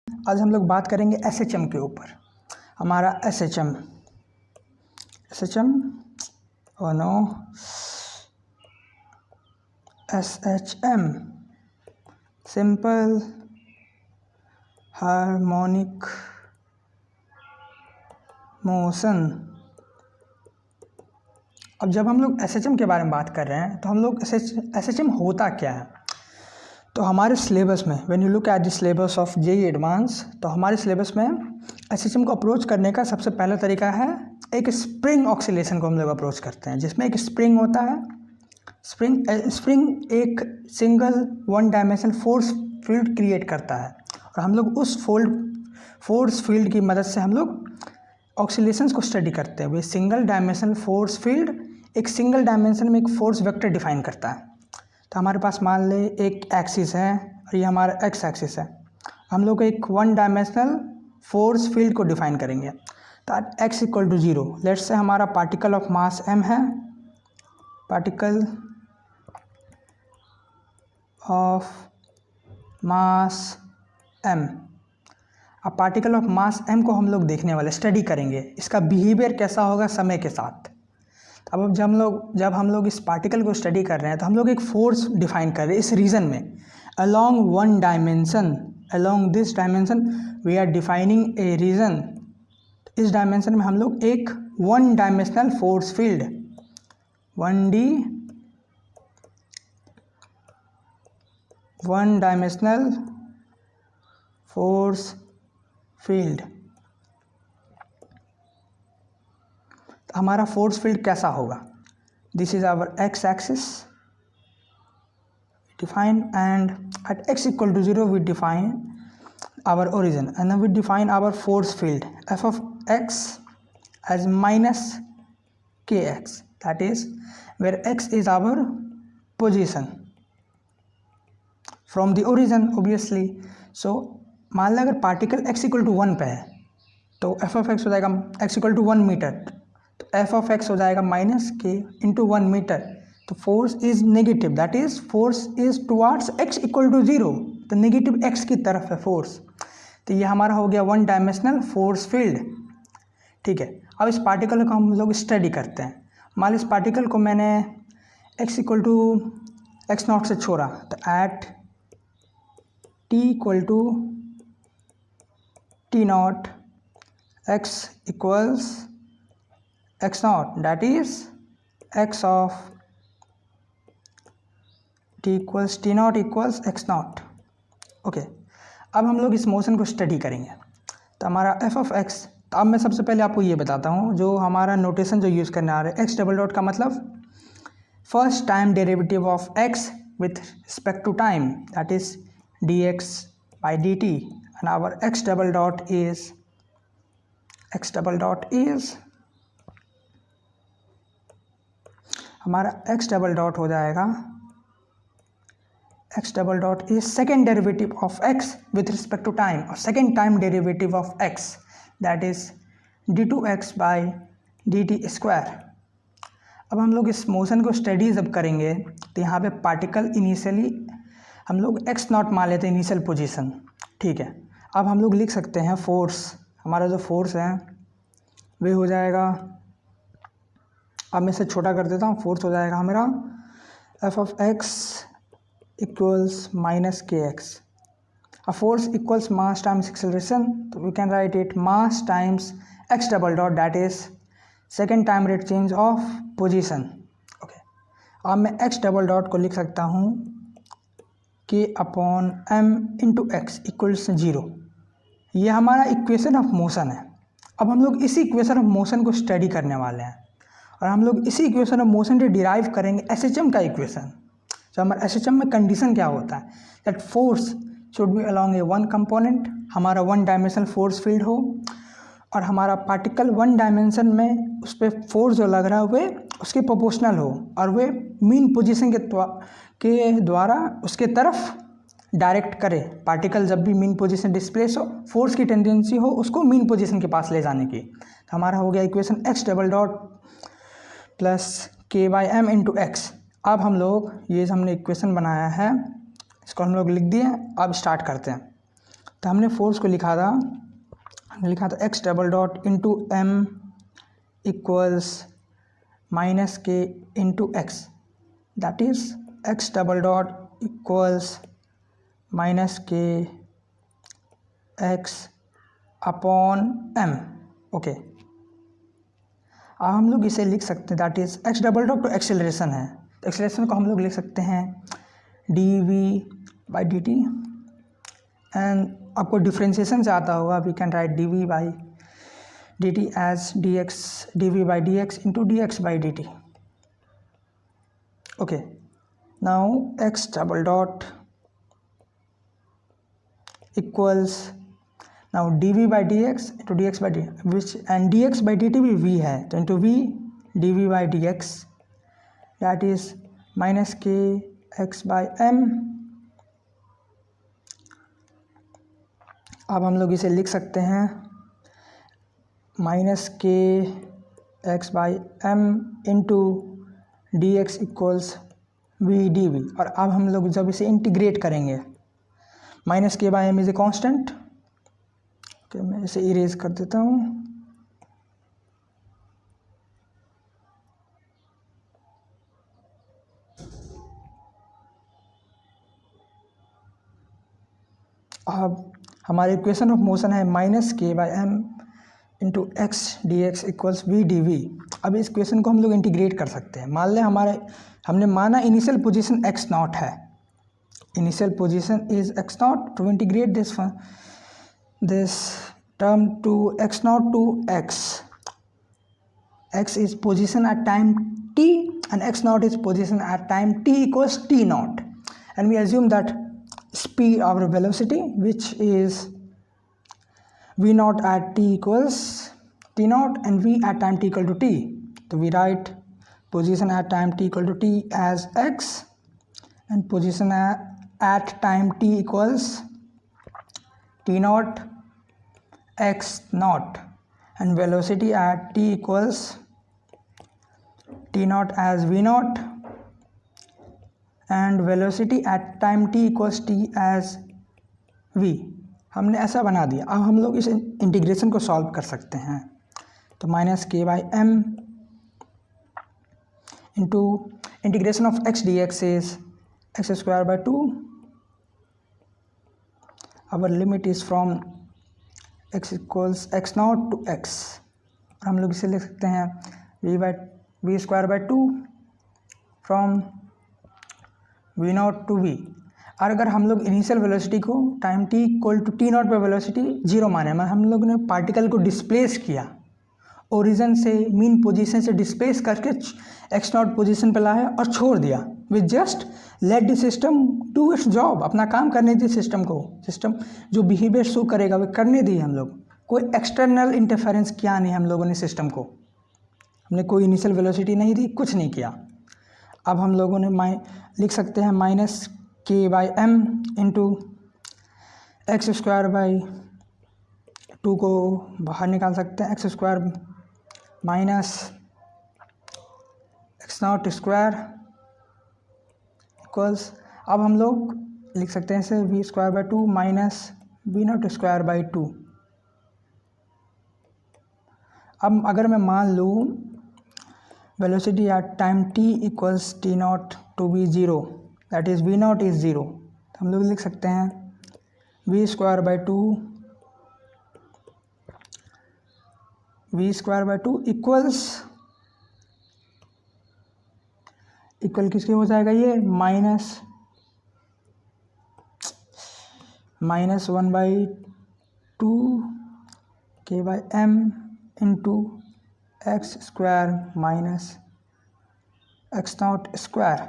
आज हम लोग बात करेंगे एसएचएम के ऊपर। हमारा एसएचएम सिंपल हार्मोनिक मोशन। अब जब हम लोग एसएचएम के बारे में बात कर रहे हैं तो हम लोग एसएचएम होता क्या है। तो हमारे सिलेबस में when you look at the syllabus of JEE advance, तो हमारे सिलेबस में एसएचएम को अप्रोच करने का सबसे पहला तरीका है एक स्प्रिंग ऑक्सीलेशन को हम लोग अप्रोच करते हैं, जिसमें एक स्प्रिंग होता है। स्प्रिंग एक single one dimensional force field create करता है और हम लोग उस फोर्स फील्ड की मदद से हम लोग ऑक्सीलेशंस को स्टडी करते हैं। वे सिंगल डायमेंशनल फोर्स फील्ड एक सिंगल डायमेंशन में एक फोर्स वेक्टर डिफाइन करता है। तो हमारे पास मान ले एक एक्सिस है और ये हमारा एक्स एक्सिस है। हम लोग एक वन डायमेंशनल फोर्स फील्ड को डिफाइन करेंगे। तो X equal to 0, let's say हमारा पार्टिकल ऑफ मास m है, पार्टिकल ऑफ मास m। अब पार्टिकल ऑफ मास m को हम लोग देखने वाले स्टडी करेंगे, इसका बिहेवियर कैसा होगा समय के साथ। अब जब हम लोग इस पार्टिकल को स्टडी कर रहे हैं तो हम लोग एक फोर्स डिफाइन कर रहे हैं इस रीजन में along one dimension, along this dimension we are defining a region. इस डायमेंशन में हम लोग एक one dimensional force field 1D one dimensional force field. हमारा फोर्स फील्ड कैसा होगा। This is our X axis define and at x equal to 0 we define our origin and we define our force field f of x as minus kx, that is where x is our position from the origin obviously। so मान लें अगर particle x equal to 1 पे है तो f of x हो जाएगा x equal to 1 metre, तो f of x हो जाएगा माइनस के इंटू 1 मीटर। तो force is negative, that is force is towards x equal to 0, तो नेगेटिव x की तरफ है फोर्स। तो ये हमारा हो गया वन डायमेंशनल फोर्स फील्ड। ठीक है, अब इस पार्टिकल को हम लोग स्टडी करते हैं। मान लो इस पार्टिकल को मैंने x इक्वल टू x0 से छोड़ा, तो at t equal to t0 x equals x0, that is x of t equals t0 equals x0। Okay, अब हम लोग इस मोशन को स्टडी करेंगे। तो हमारा f of x, तो अब मैं सबसे पहले आपको ये बताता हूँ जो हमारा नोटेशन जो यूज़ करने आ रहा है। x डबल डॉट का मतलब first time derivative of x with respect to time, that is dx by dt, and our x double dot is हमारा x डबल डॉट हो जाएगा x double dot is second derivative of x with respect to time और second time derivative of x, that is d2x by dt square. अब हम लोग इस motion को study जब करेंगे तो यहाँ पे पार्टिकल इनिशियली हम लोग x0 मान लेते हैं इनिशियल पोजीशन। ठीक है, अब हम लोग लिख सकते हैं फोर्स, हमारा जो फोर्स है वे हो जाएगा, अब मैं इसे छोटा कर देता हूँ, फोर्स हो जाएगा हमारा f of x equals minus k x. अब force equals mass times acceleration, तो we can write it mass times x double dot, that is second time rate change of position. Okay, अब मैं x double dot को लिख सकता हूँ k upon m into x equals 0। ये हमारा equation of motion है। अब हम लोग इसी इक्वेशन ऑफ मोशन को स्टडी करने वाले हैं और हम लोग इसी इक्वेशन ऑफ मोशन से डिराइव करेंगे एसएचएम का इक्वेशन। तो हमारा एसएचएम में कंडीशन क्या होता है, that force should be along A one component, हमारा वन डायमेंशनल फोर्स फील्ड हो और हमारा पार्टिकल वन डायमेंशन में उस पर फोर्स जो लग रहा है वे उसके प्रोपोर्शनल हो और वे मीन पोजीशन के द्वारा उसके तरफ डायरेक्ट करे। पार्टिकल जब भी मीन पोजीशन डिस्प्लेस हो, फोर्स की टेंडेंसी हो उसको मीन पोजीशन के पास ले जाने की। तो हमारा हो गया equation x double dot plus के बाई एम इंटू एक्स। अब हम लोग ये हमने इक्वेशन बनाया है, इसको हम लोग लिख दिए। अब स्टार्ट करते हैं। तो तो हमने फोर्स को लिखा था, हमने लिखा था x double dot into m equals minus के into x, that is x double dot equals minus के x अपॉन m। ओके, अब हम लोग इसे लिख सकते हैं, that is x double dot तो एक्सेलरेशन है, तो एक्सेलरेशन को हम लोग लिख सकते हैं dv by D T, and आपको डिफ्रेंशिएशन से आता होगा, we can write dv by D T as dv by dx into dx by D T. Okay, now x double dot equals now dv by dx into dx by D, which and dx by dt भी v है, तो into v dv by dx that is minus के x by m। अब हम लोग इसे लिख सकते हैं माइनस के x by m into D X equals V D V. और अब हम लोग जब इसे इंटीग्रेट करेंगे, माइनस के by m is a constant, okay मैं इसे इरेज कर देता हूँ। अब हमारे इक्वेशन ऑफ मोशन है माइनस के by m into X D X equals V D V. अब इस इक्वेशन को हम लोग इंटीग्रेट कर सकते हैं। मान लें हमने माना इनिशियल पोजीशन x नॉट है, initial position is x nought, to integrate this term to x nought to x is position at time t and x naught is position at time t equals t naught, and we assume that speed or velocity which is v naught at t equals t naught and v at time t equal to t. So we write position at time t equal to t as x and position at time t equals t naught x naught and velocity at t equals t naught as v naught and velocity at time t equals t as v। हमने ऐसा बना दिया। अब हम लोग इस integration को solve कर सकते हैं, तो माइनस के by m into integration of x D X is X square by 2, our limit is from x equals x nought to x। हम लोग इसे लिख सकते हैं v square by 2 from v nought to v। और अगर हम लोग इनिशियल वेलोसिटी को time t equal to t nought पर वेलोसिटी 0 माने, मतलब हम लोग ने पार्टिकल को डिस्प्लेस किया, ओरिजिन से मीन पोजीशन से डिस्प्लेस करके x नॉट पोजीशन पर लाया और छोड़ दिया। We just let the system do its job, अपना काम करने दी सिस्टम को, सिस्टम जो बिहेवियर शो करेगा वो करने दी। हम लोग कोई एक्सटर्नल इंटरफेरेंस किया नहीं हम लोगों ने सिस्टम को, हमने कोई इनिशियल वेलोसिटी नहीं दी, कुछ नहीं किया। अब हम लोगों ने लिख सकते हैं माइनस के by m into x square by 2 को बाहर निकाल सकते हैं, X square minus x not square equals, अब हम लोग लिख सकते हैं इसे V square by 2 minus V nought square by 2। अब अगर मैं मान लूँ velocity at time t equals t nought to be 0, that is v nought is 0, तो हम लोग लिख सकते हैं we square by 2 equals equal किसके हो जाएगा, ये माइनस 1 बाई 2 के by m into x square minus x not square.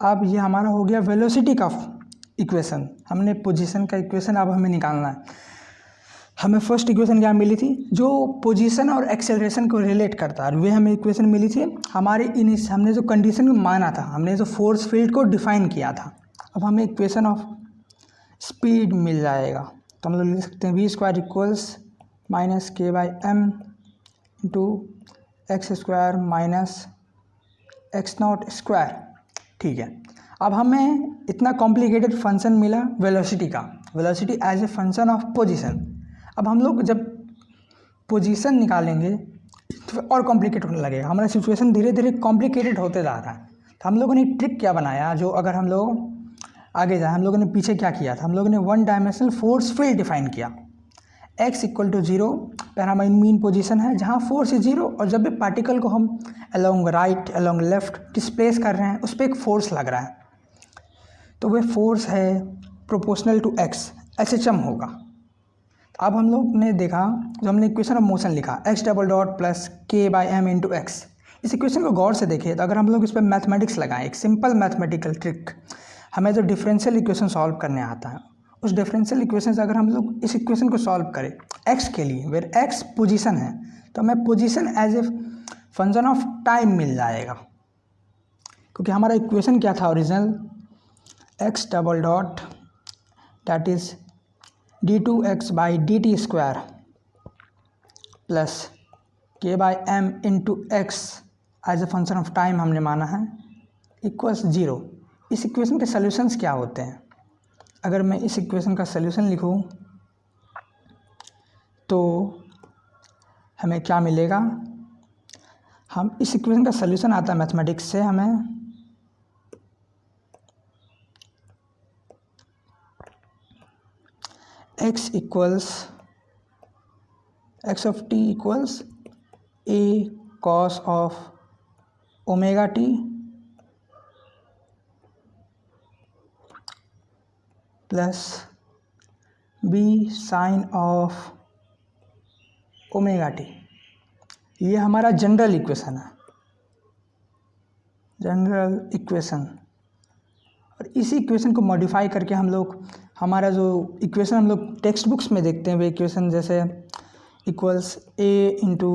अब ये हमारा हो गया वेलोसिटी का इक्वेशन। हमने पोजीशन का इक्वेशन अब हमें निकालना है। हमें फर्स्ट इक्वेशन क्या मिली थी, जो पोजीशन और एक्सेलरेशन को रिलेट करता है, वे हमें इक्वेशन मिली थी हमने जो कंडीशन में माना था, हमने जो फोर्स फील्ड को डिफाइन किया था। अब हमें इक्वेशन ऑफ स्पीड मिल जाएगा, तो हम लोग लिख सकते हैं वी स्क्वायर इक्वल्स माइनस के by m into x square minus x not square. ठीक है, अब हमें इतना कॉम्प्लिकेटेड फंक्शन मिला वेलोसिटी का, velocity as a function of position. अब हम लोग जब पोजीशन निकालेंगे तो और कॉम्प्लिकेट होने लगेगा, हमारा सिचुएशन धीरे धीरे कॉम्प्लिकेटेड होते जा रहा है। तो हम लोगों ने ट्रिक क्या बनाया, जो अगर हम लोग आगे जाए, हम लोगों ने पीछे क्या किया था, हम लोगों ने one dimensional force field define किया। x इक्वल टू 0 पर हमारी मीन पोजीशन है जहाँ फोर्स इज 0, और जब भी पार्टिकल को हम along right along left displace कर रहे हैं उस पर एक फोर्स लग रहा है, तो वह फोर्स है प्रोपोर्शनल टू x, HHM होगा। अब हम लोग ने देखा, जो हमने इक्वेशन ऑफ मोशन लिखा x double dot plus k by m into x, इस इक्वेशन को गौर से देखिए तो अगर हम लोग इस पर मैथमेटिक्स लगाएं, एक सिंपल मैथमेटिकल ट्रिक, हमें जो डिफरेंशियल इक्वेशन सॉल्व करने आता है, उस डिफरेंशियल इक्वेशन से अगर हम लोग इस इक्वेशन को सॉल्व करें x के लिए, वेयर x पोजीशन है, तो हमें position as a function of time मिल जाएगा, क्योंकि हमारा इक्वेशन क्या था original, x double dot that is d2x by dt square plus k by m into x as a function of time हमने माना है, इक्वल्स 0। इस इक्वेशन के सॉल्यूशंस क्या होते हैं, अगर मैं इस इक्वेशन का सॉल्यूशन लिखूं तो हमें क्या मिलेगा, हम इस इक्वेशन का सॉल्यूशन आता है मैथमेटिक्स से, हमें x equals x of t equals a cos of omega t plus b sine of omega t. ये हमारा जनरल इक्वेशन है, जनरल इक्वेशन। और इसी इक्वेशन को मॉडिफाई करके हम लोग हमारा जो इक्वेशन हम लोग टेक्स्ट बुक्स में देखते हैं, वो इक्वेशन जैसे equals a into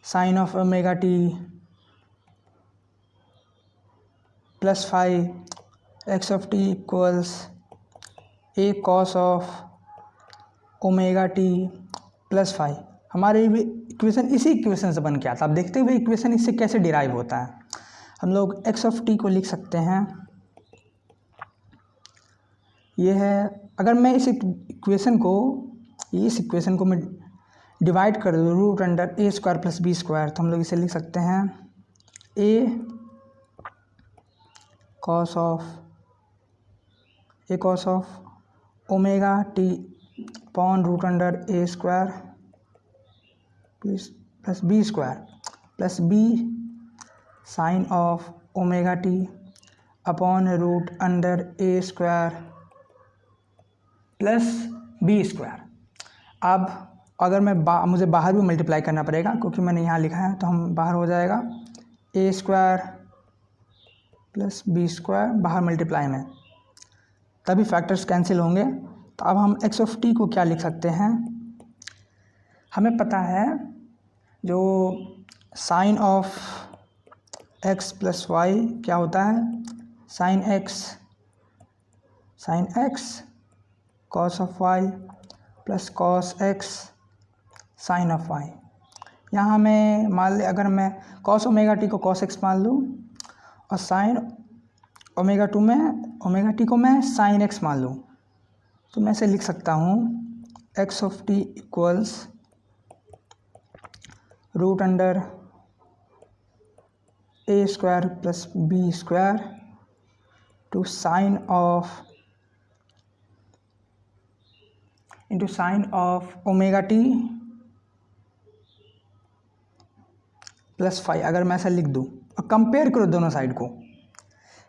sine of omega t plus 5 x of t equals a cos of omega t plus 5। हमारे इक्वेशन इसी इक्वेशन से बन के आता है। आप देखते हुए इक्वेशन इससे कैसे डिराइव होता है, हम लोग x ऑफ t को लिख सकते हैं, ये है, अगर मैं इस इक्वेशन को मैं डिवाइड कर दूँ root under a square plus b square, तो हम लोग इसे लिख सकते हैं a cos of omega t upon root under a square plus b square plus b sine of omega t upon root under a square plus b square. अब अगर मैं मुझे बाहर भी मल्टीप्लाई करना पड़ेगा, क्योंकि मैंने यहाँ लिखा है, तो हम बाहर हो जाएगा a square plus b square, बाहर मल्टीप्लाई में तभी फैक्टर्स कैंसिल होंगे। तो अब हम x ऑफ t को क्या लिख सकते हैं, हमें पता है जो sine of x plus y क्या होता है, sine x cos of y plus cos x sine of y। यहाँ हमें मान ले, अगर मैं कॉस ओमेगा टी को कॉस x मान लूँ और साइन ओमेगा टी को मैं साइन x मान लूँ, तो मैं इसे लिख सकता हूँ x of t equals root under a square plus b square to sine of omega t plus 5। अगर मैं ऐसा लिख दूँ और कंपेयर करो दोनों साइड को,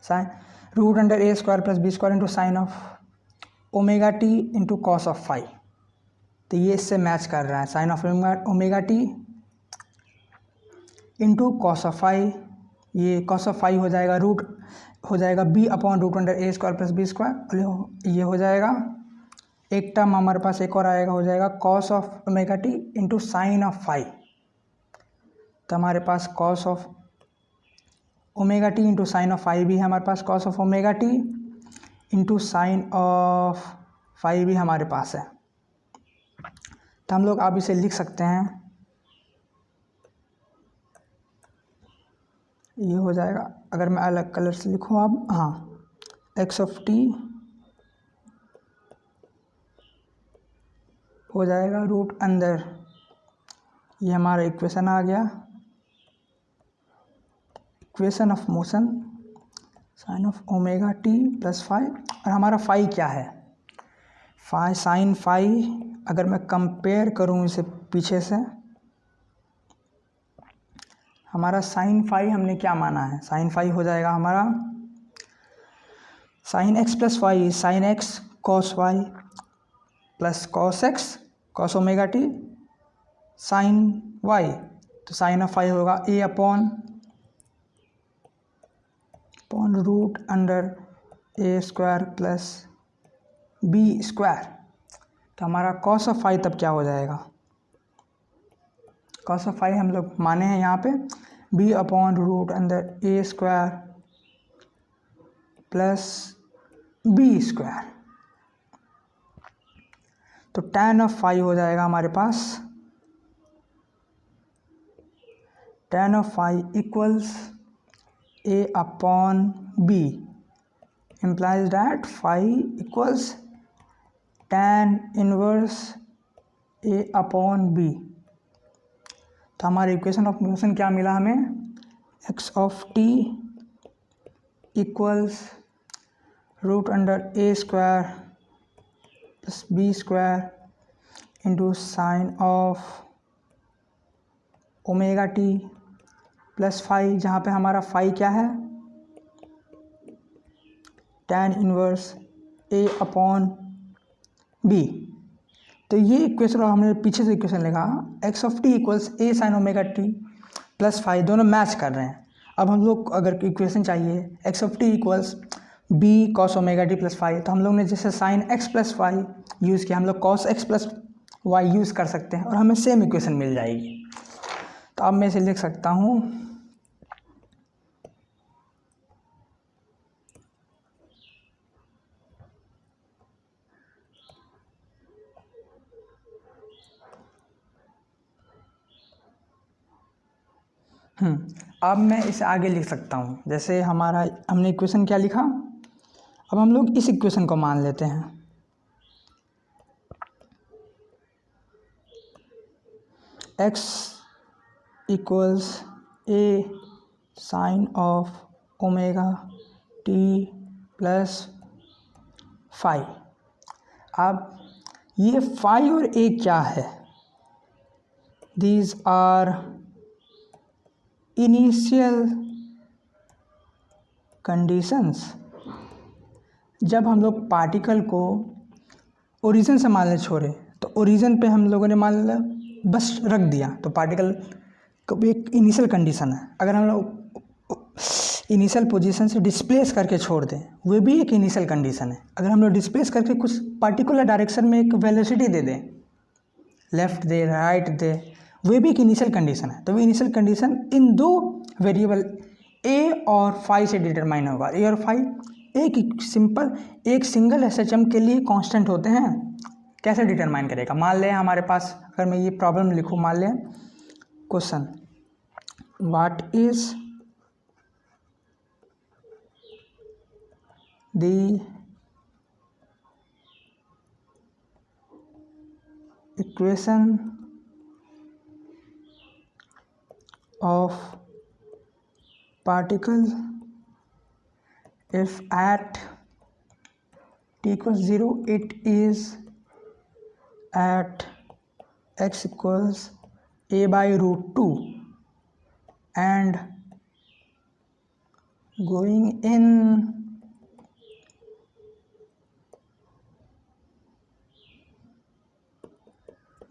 sine root under a square plus b square into sine of omega t into cos of 5, तो ये इससे मैच कर रहा है, sine of omega t into cos of 5, ये कॉस ऑफ 5 हो जाएगा b upon root under a square plus b square, ये हो जाएगा, एक टर्म हमारे पास एक और आएगा, हो जाएगा cos of omega t into sine of 5। तो हमारे पास cos of omega t into sine of 5 भी है हमारे पास, cos of omega t into sine of 5 भी हमारे पास है। तो हम लोग आप इसे लिख सकते हैं ये हो जाएगा, अगर मैं अलग कलर से लिखूँ अब, हाँ, एक्स ऑफ टी हो जाएगा रूट अंदर, ये हमारा इक्वेशन आ गया, equation of motion sine of omega t plus phi. और हमारा फाई क्या है, फाई साइन फाई, अगर मैं कंपेयर करूँ इसे पीछे से, हमारा साइन फाई हमने क्या माना है, साइन फाई हो जाएगा हमारा sine x plus y, sine x cos y plus cos x cos omega t sine y, तो साइन ऑफ फाई होगा a upon root under a square plus b square. तो हमारा कॉस ऑफ फाई तब क्या हो जाएगा, cos of phi हम लोग माने हैं यहाँ पे b upon root under a square plus b square. तो tan ऑफ फाई हो जाएगा हमारे पास, tan of phi equals a upon b, implies that phi equals tan inverse a upon b। तो हमारे इक्वेशन ऑफ मोशन क्या मिला हमें, x of t equals root under a square plus b square into sine of omega t plus phi, जहाँ पे हमारा phi क्या है, tan inverse a upon b। तो ये इक्वेशन, और हमने पीछे से इक्वेशन लिखा x of t equals a sine omega t plus phi, दोनों मैच कर रहे हैं। अब हम लोग अगर इक्वेशन चाहिए x of t equals b cos omega t plus phi, तो हम लोग ने जैसे sine x plus y use किया, हम लोग cos x plus y use कर सकते हैं और हमें सेम इक्वेशन मिल जाएगी। तो अब मैं इसे लिख सकता हूँ अब मैं इसे आगे लिख सकता हूँ, जैसे हमारा हमने इक्वेशन क्या लिखा, अब हम लोग इस इक्वेशन को मान लेते हैं, x equals a sine of omega t plus phi. अब ये फाई और a क्या है, दीज आर इनिशियल कंडीशंस। जब हम लोग पार्टिकल को ओरिजिन से मानने छोड़े, तो ओरिजिन पे हम लोगों ने मान लिया बस रख दिया, तो पार्टिकल को भी एक इनिशियल कंडीशन है। अगर हम लोग इनिशियल पोजीशन से डिस्प्लेस करके छोड़ दें, वो भी एक इनिशियल कंडीशन है। अगर हम लोग डिस्प्लेस करके कुछ पार्टिकुलर डायरेक्शन में एक वेलोसिटी दे दें, लेफ़्ट दे राइट दे, वो भी एक इनिशियल कंडीशन है। तो वो इनिशियल कंडीशन इन दो वेरिएबल ए और फाई से डिटरमाइन होगा। ए और फाई एक सिंगल SHM के लिए कांस्टेंट होते हैं। कैसे डिटरमाइन करेगा, मान लें हमारे पास, अगर मैं ये प्रॉब्लम लिखूँ, मान लें question, what is the equation of particle if at t equals 0 it is at x equals a by root 2 and going in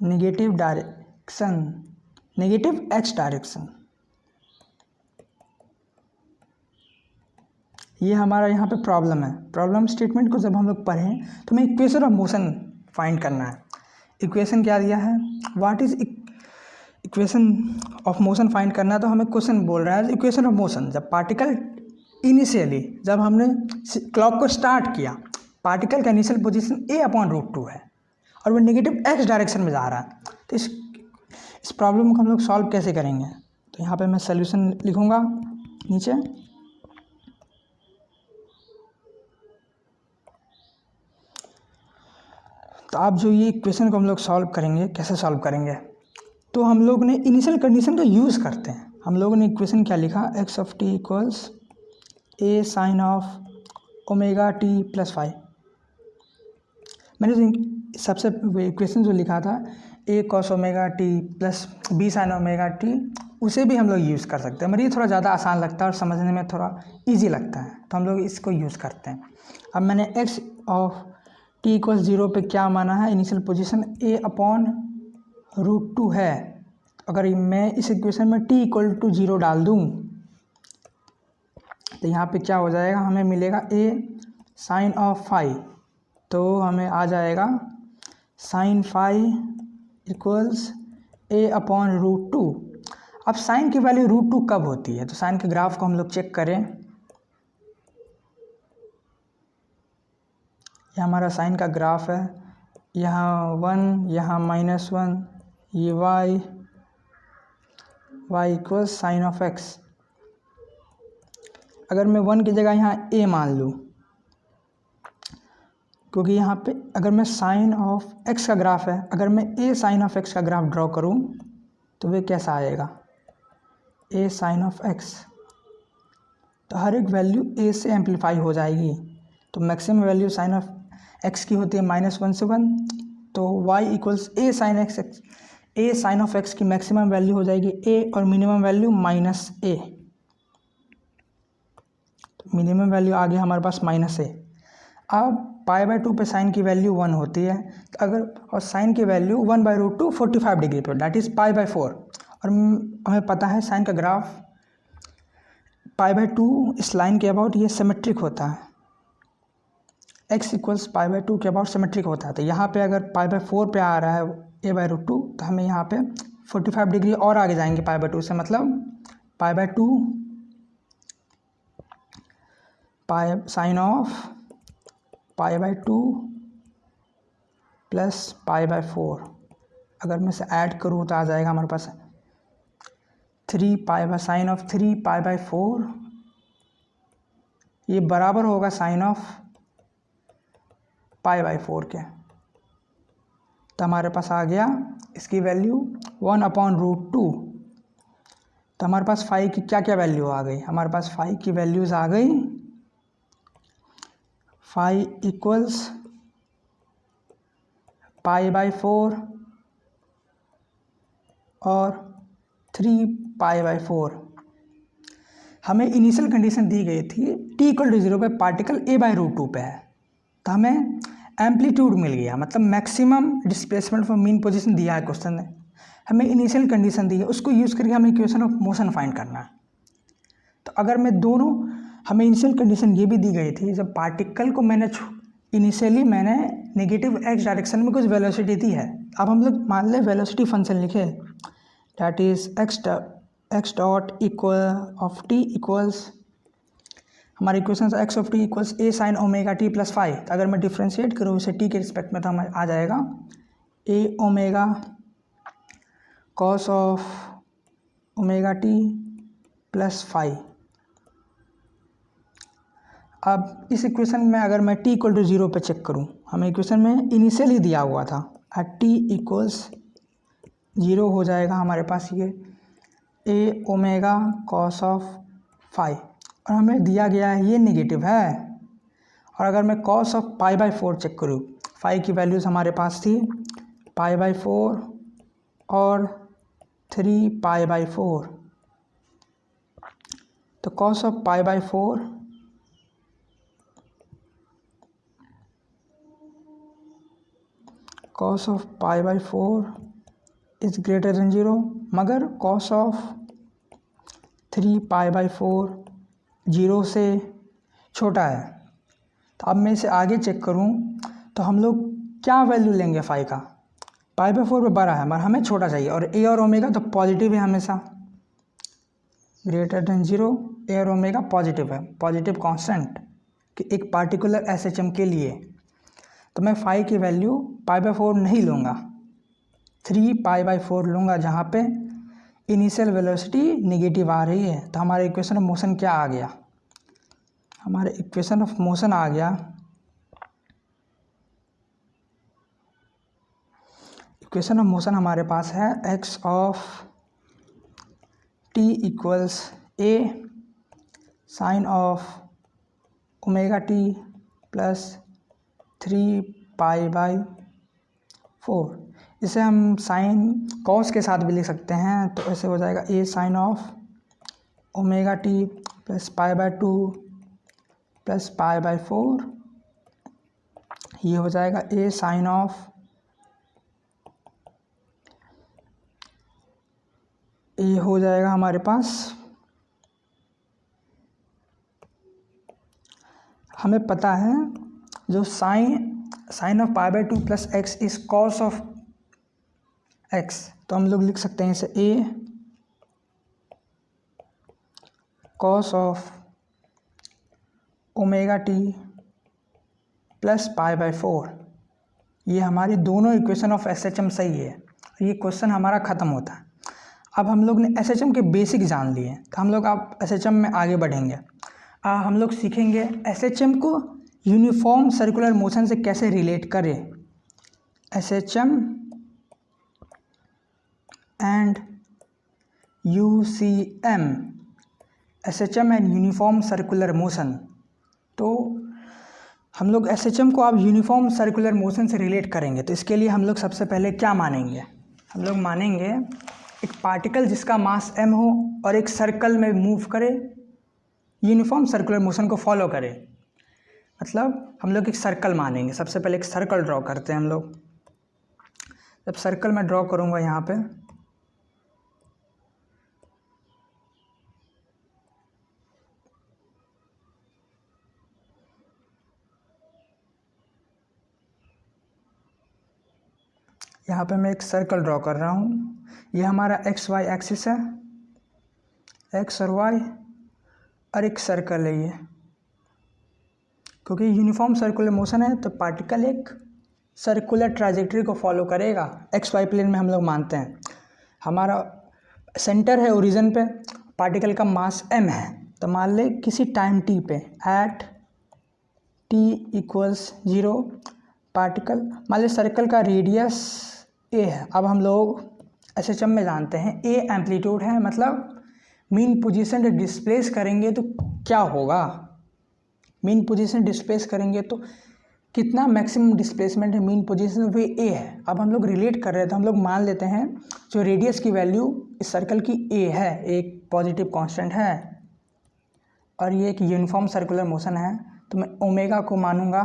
negative direction, negative x direction. ये हमारा यहाँ पे प्रॉब्लम है। प्रॉब्लम स्टेटमेंट को जब हम लोग पढ़ें तो हमें इक्वेशन ऑफ मोशन फाइंड करना है। इक्वेशन क्या दिया है, what is equation of motion find करना है। तो हमें क्वेश्चन बोल रहा है इक्वेशन ऑफ मोशन, जब पार्टिकल इनिशियली, जब हमने क्लॉक को स्टार्ट किया, पार्टिकल का initial position a upon root 2 है और वो नेगेटिव x डायरेक्शन में जा रहा है। तो इस प्रॉब्लम को हम लोग सॉल्व कैसे करेंगे, तो यहाँ पे मैं सोल्यूशन लिखूँगा, नीचे। तो आप जो ये इक्वेशन को हम लोग सॉल्व करेंगे, कैसे सॉल्व करेंगे, तो हम लोग ने इनिशियल कंडीशन का यूज़ करते हैं। हम लोगों ने इक्वेशन क्या लिखा, x of t equals a sine of omega t plus five. मैंने सबसे इक्वेशन जो लिखा था a cos omega t plus b sine omega t, उसे भी हम लोग यूज़ कर सकते हैं। मेरे ये थोड़ा ज़्यादा आसान लगता है और समझने में थोड़ा इजी लगता है, तो हम लोग इसको यूज़ करते हैं। अब मैंने एक्स ऑफ टी इक्वल्स 0 पे क्या माना है, initial position A upon root 2 है। अगर मैं इस इक्वेशन में t इक्वल टू 0 डाल दूँ तो यहाँ पे क्या हो जाएगा, हमें मिलेगा a साइन ऑफ फाइव, तो हमें आ जाएगा sine five equals a upon root 2। अब साइन की वैल्यू रूट 2 कब होती है, तो साइन के ग्राफ को हम लोग चेक करें। यह हमारा साइन का ग्राफ है, यहाँ 1, यहाँ -1, ये y equals sine of x। अगर मैं 1 की जगह यहाँ a मान लूँ, क्योंकि यहाँ पे अगर मैं साइन ऑफ x का ग्राफ है, अगर मैं a साइन ऑफ x का ग्राफ ड्रॉ करूँ तो वे कैसा आएगा, a साइन ऑफ x। तो हर एक वैल्यू a से एम्पलीफाई हो जाएगी। तो maximum value sine of x की होती है -1 से 1, तो y इक्वल्स a sine x, a sine of x की मैक्सिमम वैल्यू हो जाएगी a और मिनिमम वैल्यू -a। तो मिनिमम वैल्यू आ गया हमारे पास -a। अब π/2 पे साइन की वैल्यू 1 होती है, तो अगर और साइन की वैल्यू 1/√2 45 डिग्री पे, दैट इज़ π/4। और हमें पता है साइन का ग्राफ π/2 इस लाइन के अबाउट ये सिमेट्रिक होता है, x इक्वल्स π/2 के अबाउट सिमेट्रिक होता है। तो यहाँ पे अगर π/4 पे आ रहा है a/√2, तो हमें यहाँ पे 45 डिग्री और आगे जाएंगे π/2 से, मतलब π/2 साइन ऑफ π/2 प्लस π/4। अगर मैं इसे ऐड करूँ तो आ जाएगा हमारे पास 3 साइन ऑफ 3 π/4, ये बराबर होगा साइन ऑफ π/4 के। तो हमारे पास आ गया इसकी वैल्यू 1/√2। तो हमारे पास फाई की क्या क्या वैल्यू आ गई, हमारे पास फाई की वैल्यूज़ आ गई, फाई इक्वल्स π/4 और 3 π/4। हमें इनिशियल कंडीशन दी गई थी t इक्वल टू 0 पे पार्टिकल a/√2 पे है, तो हमें एम्पलीट्यूड मिल गया, मतलब maximum displacement for mean position दिया है क्वेश्चन ने। हमें इनिशियल कंडीशन दी है, उसको यूज़ करके हमें इक्वेशन ऑफ मोशन फाइंड करना है। तो अगर मैं दोनों, हमें इनिशियल कंडीशन ये भी दी गई थी, जब पार्टिकल को इनिशियली मैंने नेगेटिव x डायरेक्शन में कुछ वेलोसिटी दी है। अब हम लोग मान लें वेलोसिटी फंक्शन लिखे, that is x dot equal of t equals, हमारी equation x of t equals a sine omega t plus five. तो अगर मैं डिफ्रेंशिएट करूँ उसे t के रिस्पेक्ट में, तो हमें आ जाएगा a omega cos of omega t plus five. अब इस इक्वेशन में अगर मैं t इक्वल टू 0 पे चेक करूँ, हमें इक्वेशन में इनिशियली दिया हुआ था t इक्वल्स 0 हो जाएगा हमारे पास ये a omega cos of five, और हमें दिया गया है ये नेगेटिव है। और अगर मैं कॉस ऑफ π/4 चेक करूँ, फाइव की वैल्यूज़ हमारे पास थी π/4 और 3 π/4। तो cos of π/4 cos of π/4 is greater than 0, मगर cos ऑफ 3 π/4 0 से छोटा है। तो अब मैं इसे आगे चेक करूं तो हम लोग क्या वैल्यू लेंगे फाई का, π/4 पे बड़ा है मगर हमें छोटा चाहिए, और a और ओमेगा तो पॉजिटिव है हमेशा, ग्रेटर देन 0, a और ओमेगा पॉजिटिव है, पॉजिटिव कांस्टेंट कि एक पार्टिकुलर SHM के लिए। तो मैं फाई की वैल्यू π/4 नहीं लूँगा, 3 π/4 लूँगा, जहाँ पे इनिशियल वेलोसिटी नेगेटिव आ रही है, तो हमारे इक्वेशन ऑफ मोशन क्या आ गया, हमारे इक्वेशन ऑफ मोशन आ गया, इक्वेशन ऑफ मोशन हमारे पास है x of t equals a sine of omega t plus 3π/4। इसे हम साइन कॉस के साथ भी लिख सकते हैं, तो ऐसे हो जाएगा a sine of omega t plus π/2 plus π/4। ये हो जाएगा ए साइन ऑफ, ये हो जाएगा हमारे पास, हमें पता है जो sine of π/2 plus x is cos of x, तो हम लोग लिख सकते हैं इसे a cos of omega t plus π/4। ये हमारी दोनों इक्वेशन ऑफ SHM सही है। ये क्वेश्चन हमारा ख़त्म होता है। अब हम लोग ने SHM के बेसिक जान लिए, तो हम लोग अब SHM में आगे बढ़ेंगे। हम लोग सीखेंगे SHM को यूनिफॉर्म सर्कुलर मोशन से कैसे रिलेट करें। SHM and UCM, SHM and uniform circular motion. तो हम लोग SHM को अब यूनिफॉर्म सर्कुलर मोशन से रिलेट करेंगे, तो इसके लिए हम लोग सबसे पहले क्या मानेंगे, हम लोग मानेंगे एक पार्टिकल जिसका मास m हो और एक सर्कल में मूव करे, यूनिफॉर्म सर्कुलर मोशन को फॉलो करे। मतलब हम लोग एक सर्कल मानेंगे। सबसे पहले एक सर्कल ड्रॉ करते हैं हम लोग। जब सर्कल मैं ड्रॉ करूँगा यहाँ पे, यहाँ पे मैं एक सर्कल ड्रॉ कर रहा हूँ। ये हमारा XY एक्सिस है, X और Y, और एक सर्कल है ये। क्योंकि यूनिफॉर्म सर्कुलर मोशन है तो पार्टिकल एक सर्कुलर ट्राजेक्टरी को फॉलो करेगा। XY प्लेन में हम लोग मानते हैं। हमारा सेंटर है ओरिजिन पे, पार्टिकल का मास m है, तो मान ले किसी टाइम t पे एट t इक्वल्स 0 पार्टिकल, मान ले सर्कल का रेडियस a है। अब हम लोग SHM में जानते हैं a एम्पलीट्यूड है, मतलब मीन पोजीशन डिस्प्लेस करेंगे तो क्या होगा, मीन पोजीशन डिस्प्लेस करेंगे तो कितना मैक्सिमम डिस्प्लेसमेंट है मीन पोजीशन वे a है। अब हम लोग रिलेट कर रहे हैं तो हम लोग मान लेते हैं जो रेडियस की वैल्यू इस सर्कल की a है, एक पॉजिटिव कांस्टेंट है, और ये एक यूनिफॉर्म सर्कुलर मोशन है, तो मैं ओमेगा को मानूंगा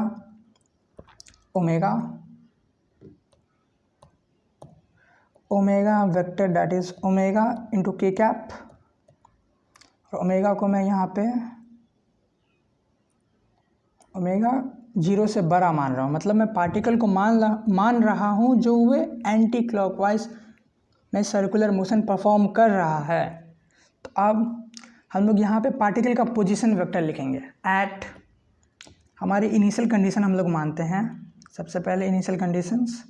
omega vector that is omega into k cap, और ओमेगा को मैं यहाँ पे ओमेगा 0 से बड़ा मान रहा हूँ। मतलब मैं पार्टिकल को मान रहा हूँ जो वे एंटी क्लॉकवाइज में सर्कुलर मोशन परफॉर्म कर रहा है। तो अब हम लोग यहाँ पे पार्टिकल का पोजीशन वेक्टर लिखेंगे एट, हमारी इनिशियल कंडीशन हम लोग मानते हैं। सबसे पहले इनिशियल कंडीशंस,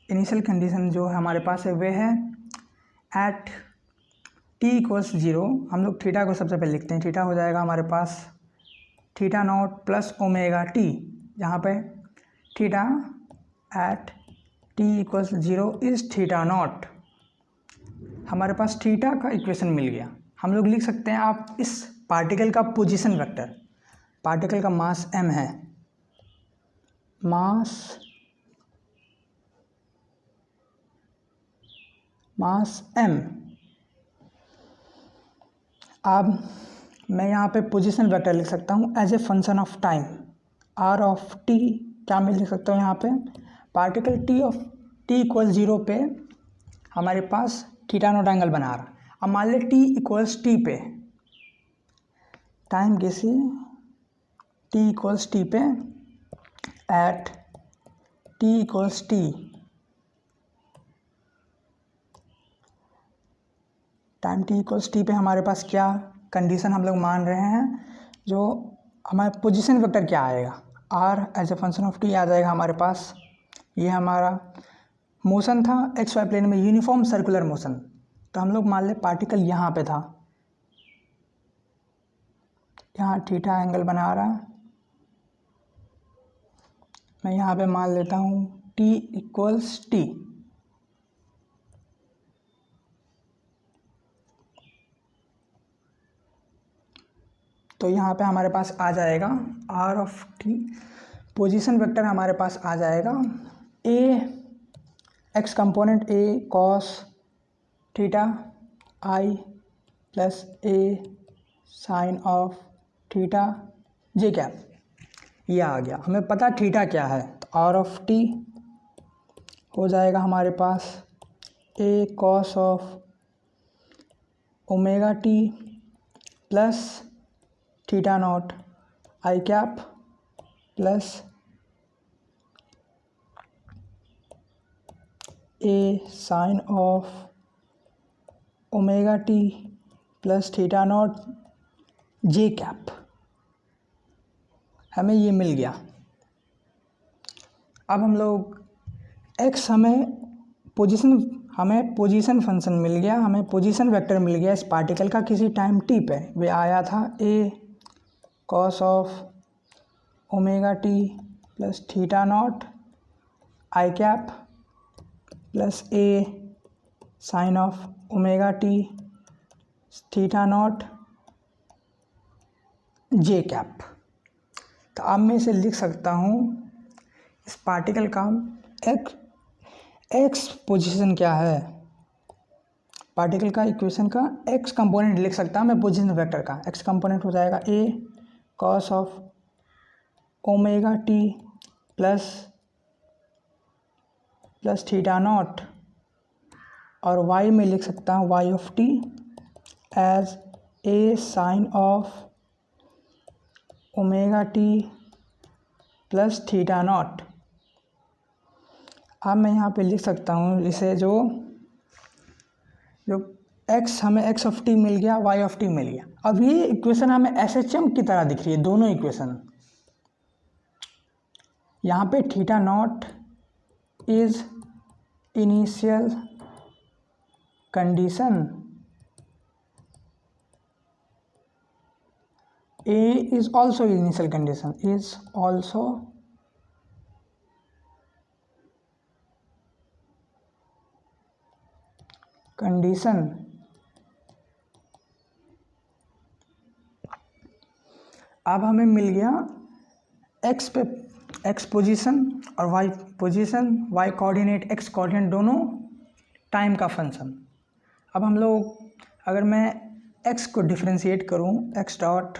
इनिशियल कंडीशन जो हमारे पास है वे है एट t इक्वल्स 0। हम लोग थीटा को सबसे पहले लिखते हैं। थीटा हो जाएगा हमारे पास theta naught plus omega t, जहाँ पे theta at t equals 0 is theta naught. हमारे पास थीटा का इक्वेशन मिल गया। हम लोग लिख सकते हैं आप इस पार्टिकल का पोजीशन वेक्टर, पार्टिकल का मास m है, मास m। अब मैं यहाँ पे पोजीशन वेक्टर लिख सकता हूँ as a function of time r of t। क्या मैं लिख सकता हूँ यहाँ पे पार्टिकल t इक्वल 0 पे हमारे पास थीटा नॉट एंगल बना रहा। अब मान ले t इक्वल्स t पे, टाइम किसी t इक्वल्स t पे at t equals t, time t equals t पे हमारे पास क्या कंडीशन हम लोग मान रहे हैं, जो हमारा पोजीशन वेक्टर क्या आएगा, r as a function of t आ जाएगा हमारे पास। ये हमारा मोशन था एक्स वाई प्लेन में, यूनिफॉर्म सर्कुलर मोशन। तो हम लोग मान ले पार्टिकल यहाँ पे था, यहाँ थीटा एंगल बना रहा है, मैं यहाँ पे मान लेता हूँ t इक्वल्स टी। तो यहाँ पे हमारे पास आ जाएगा r of t, position vector हमारे पास आ जाएगा a x component a cos theta i plus a sine of theta j cap. ये आ गया, हमें पता थीटा क्या है, तो r ऑफ t हो जाएगा हमारे पास a cos of omega t plus theta not i cap plus a sine of omega t plus theta not j cap. हमें ये मिल गया। अब हम लोग x हमें पोजीशन फंक्शन मिल गया, हमें पोजीशन वेक्टर मिल गया इस पार्टिकल का किसी टाइम t पे। वे आया था a cos of omega t plus theta not i cap plus a sine of omega t theta not j cap. तो अब मैं इसे लिख सकता हूँ, इस पार्टिकल का एक्स पोजीशन क्या है, पार्टिकल का इक्वेशन का एक्स कंपोनेंट लिख सकता हूँ मैं पोजीशन वेक्टर का। एक्स कंपोनेंट हो जाएगा a cos of omega t plus theta not, और y में लिख सकता हूँ y of t as a sine of omega t plus theta not. अब मैं यहाँ पे लिख सकता हूँ इसे, जो x हमें x ऑफ t मिल गया, y ऑफ t मिल गया। अब ये इक्वेशन हमें SHM की तरह दिख रही है, दोनों इक्वेशन। यहाँ पे theta naught is initial condition, a is also initial condition, is also condition। अब हमें मिल गया x पे x पोजीशन और y position, y coordinate x coordinate दोनों टाइम का फंक्शन। अब हम लोग, अगर मैं x को डिफरेंशिएट करूं, x डॉट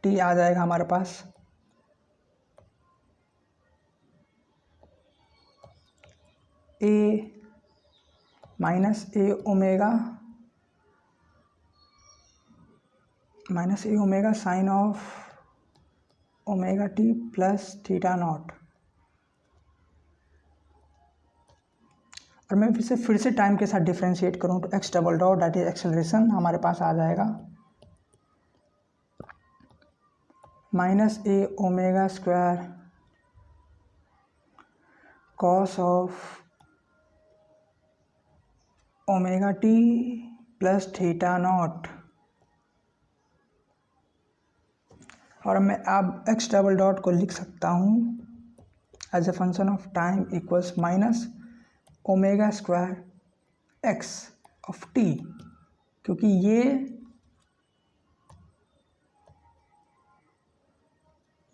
t आ जाएगा हमारे पास a minus A omega sine of omega t plus theta not. और मैं फिर से टाइम के साथ डिफरेंशिएट करूं तो x double dot that is acceleration हमारे पास आ जाएगा minus A omega square cos of omega t plus theta not. और मैं अब x डबल डॉट को लिख सकता हूँ as a function of time equals minus omega square x of t, क्योंकि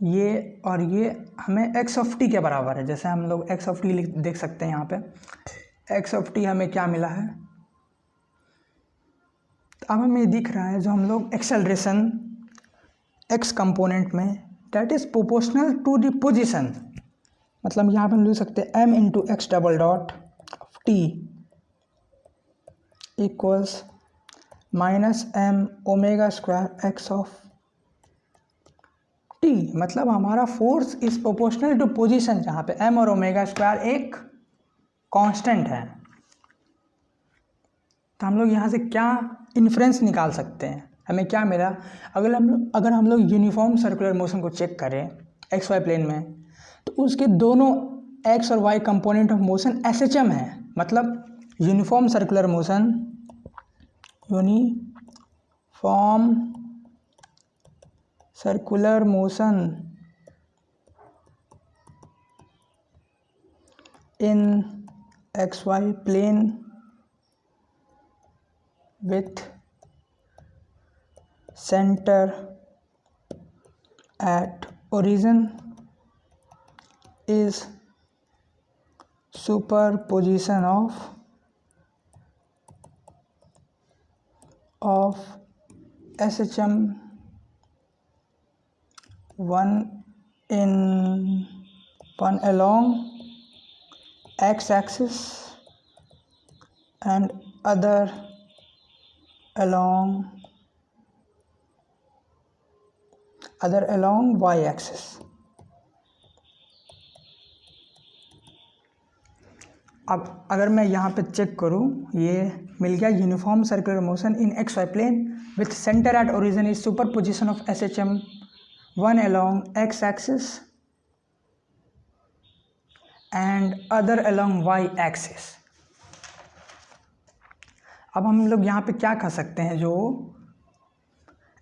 ये और ये हमें x ऑफ t के बराबर है। जैसे हम लोग x ऑफ t देख सकते हैं, यहाँ पे x ऑफ t हमें क्या मिला है, अब हमें दिख रहा है जो हम लोग एक्सेलरेशन x कंपोनेंट में that is proportional to the position, मतलब यहाँ पे हम लिख सकते हैं m into x double dot of t equals minus m omega square x of t। मतलब हमारा force is proportional to position, जहाँ पे m और ओमेगा स्क्वायर एक कांस्टेंट है। तो हम लोग यहाँ से क्या इन्फ्रेंस निकाल सकते हैं। हमें क्या मिला, अगर हम लोग यूनिफॉर्म सर्कुलर मोशन को चेक करें एक्स वाई प्लेन में, तो उसके दोनों एक्स और y component of motion SHM है। मतलब uniform circular motion in xy plane with center at origin is superposition of SHM one along x-axis and other along y-axis। अब अगर मैं यहाँ पे चेक करूँ, ये मिल गया uniform circular motion in x y plane with centre at origin is superposition of SHM one along x-axis and other along y-axis। अब हम लोग यहाँ पे क्या कर सकते हैं, जो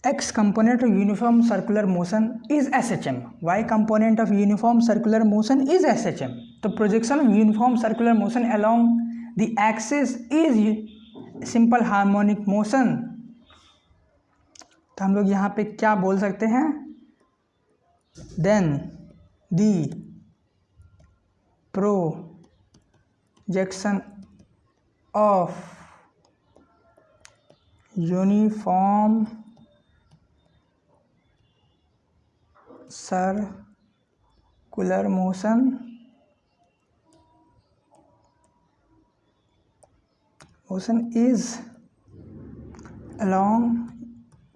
x component of uniform circular motion is SHM, y component of uniform circular motion is SHM, तो projection of uniform circular motion along the axis is simple harmonic motion। तो हम लोग यहाँ पे क्या बोल सकते हैं, then the projection of uniform circular motion is along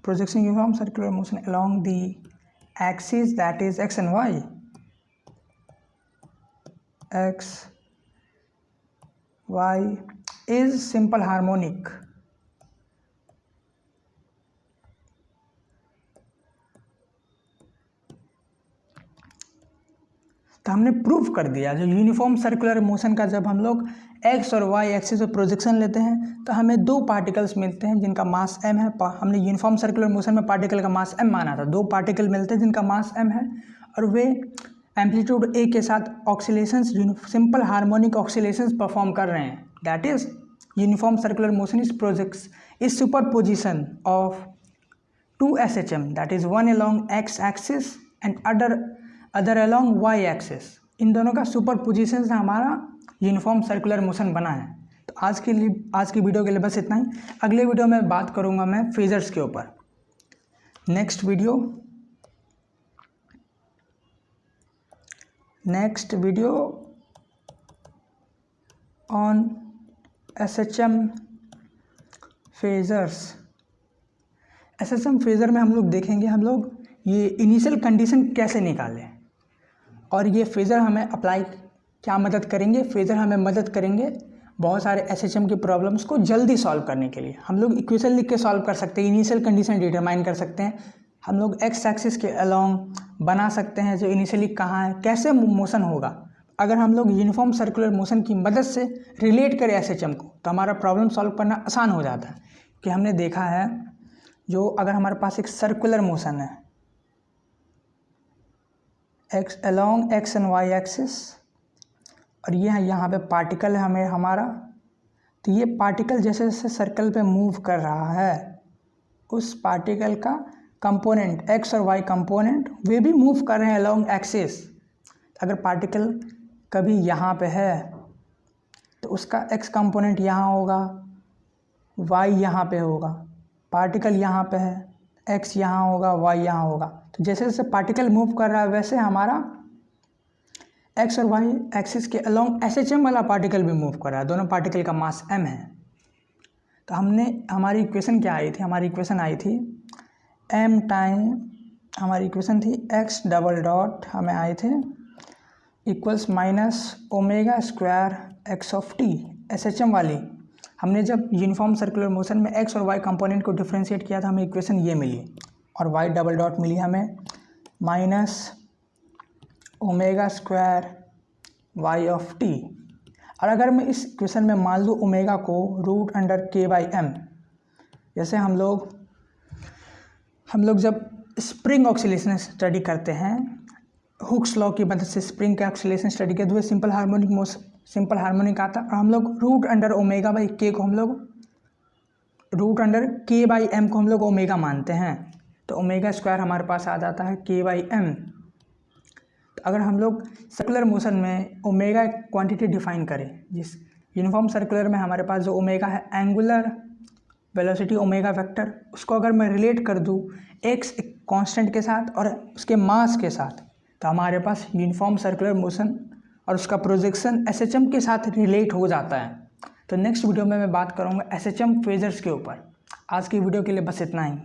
projection uniform circular motion along the axis, that is x and y, x y is simple harmonic। तो हमने प्रूफ कर दिया, जो यूनिफॉर्म सर्कुलर मोशन का जब हम लोग एक्स और वाई एक्सिस पे प्रोजेक्शन लेते हैं तो हमें दो पार्टिकल्स मिलते हैं जिनका मास m है। हमने यूनिफॉर्म सर्कुलर मोशन में पार्टिकल का मास m माना था, दो पार्टिकल मिलते हैं जिनका मास m है और वे एम्पलीट्यूड a के साथ oscillations, simple harmonic oscillations perform कर रहे हैं। That is uniform circular motion is superposition of two SHM, that is one along x axis and other along y axis. इन दोनों का सुपर पोजिशन से हमारा यूनिफॉर्म सर्कुलर मोशन बना है। तो आज की वीडियो के लिए बस इतना ही। अगले वीडियो में बात करूंगा मैं फेजर्स के ऊपर। Next video on SHM phasors. SHM phasor में हम लोग देखेंगे हम लोग ये इनिशियल कंडीशन कैसे निकालें और ये फेज़र हमें अप्लाई क्या मदद करेंगे। फेज़र हमें मदद करेंगे बहुत सारे SHM की प्रॉब्लम्स को जल्दी सॉल्व करने के लिए। हम लोग इक्वेशन लिख के सॉल्व कर सकते हैं, इनिशियल कंडीशन डिटरमाइन कर सकते हैं, हम लोग एक्स एक्सिस के अलोंग बना सकते हैं जो इनिशियली कहाँ है, कैसे मोशन होगा। अगर हम लोग यूनिफॉर्म सर्कुलर मोशन की मदद से रिलेट करें SHM को तो हमारा प्रॉब्लम सॉल्व करना आसान हो जाता है। कि हमने देखा है जो अगर हमारे पास एक सर्कुलर मोशन है x along x and y axis और ये यहाँ पे पार्टिकल है हमारा, तो ये पार्टिकल जैसे जैसे सर्कल पे मूव कर रहा है उस पार्टिकल का कंपोनेंट एक्स और वाई कंपोनेंट वे भी मूव कर रहे हैं अलोंग एक्सिस। अगर पार्टिकल कभी यहाँ पे है तो उसका एक्स कंपोनेंट यहाँ होगा, वाई यहाँ पे होगा, पार्टिकल यहाँ पे है, एक्स यहाँ होगा, वाई यहाँ होगा। तो जैसे जैसे पार्टिकल मूव कर रहा है वैसे हमारा एक्स और वाई एक्सिस के अलोंग SHM वाला पार्टिकल भी मूव कर रहा है। दोनों पार्टिकल का मास m है। तो हमारी इक्वेशन क्या आई थी, हमारी इक्वेशन आई थी m टाइम, हमारी इक्वेशन थी x डबल डॉट हमें आए थे equals minus omega square x of t SHM वाली। हमने जब यूनिफॉर्म सर्कुलर मोशन में एक्स और वाई कंपोनेंट को डिफ्रेंशिएट किया था, हमें इक्वेशन ये मिली और वाई डबल डॉट मिली हमें minus omega square y of t. और अगर मैं इस इक्वेशन में मान लूँ ओमेगा को रूट अंडर के बाई एम, जैसे हम लोग जब स्प्रिंग ऑक्सीलेशन स्टडी करते हैं, हुक्स लॉ की मदद से स्प्रिंग का ऑक्सीलेशन स्टडी करते हुए सिंपल हार्मोनिक आता है, और हम लोग रूट अंडर ओमेगा बाई के को हम लोग रूट अंडर के बाई एम को हम लोग ओमेगा मानते हैं, तो ओमेगा स्क्वायर हमारे पास आ जाता है के बाई एम। तो अगर हम लोग सर्कुलर मोशन में ओमेगा क्वांटिटी डिफाइन करें, जिस यूनिफॉर्म सर्कुलर में हमारे पास जो ओमेगा है एंगुलर वेलोसिटी ओमेगा वेक्टर, उसको अगर मैं रिलेट कर दूँ एक्स कांस्टेंट के साथ और उसके मास के साथ, तो हमारे पास यूनिफॉर्म सर्कुलर मोशन और उसका प्रोजेक्शन एसएचएम के साथ रिलेट हो जाता है। तो नेक्स्ट वीडियो में मैं बात करूँगा एसएचएम फेजर्स के ऊपर। आज की वीडियो के लिए बस इतना ही।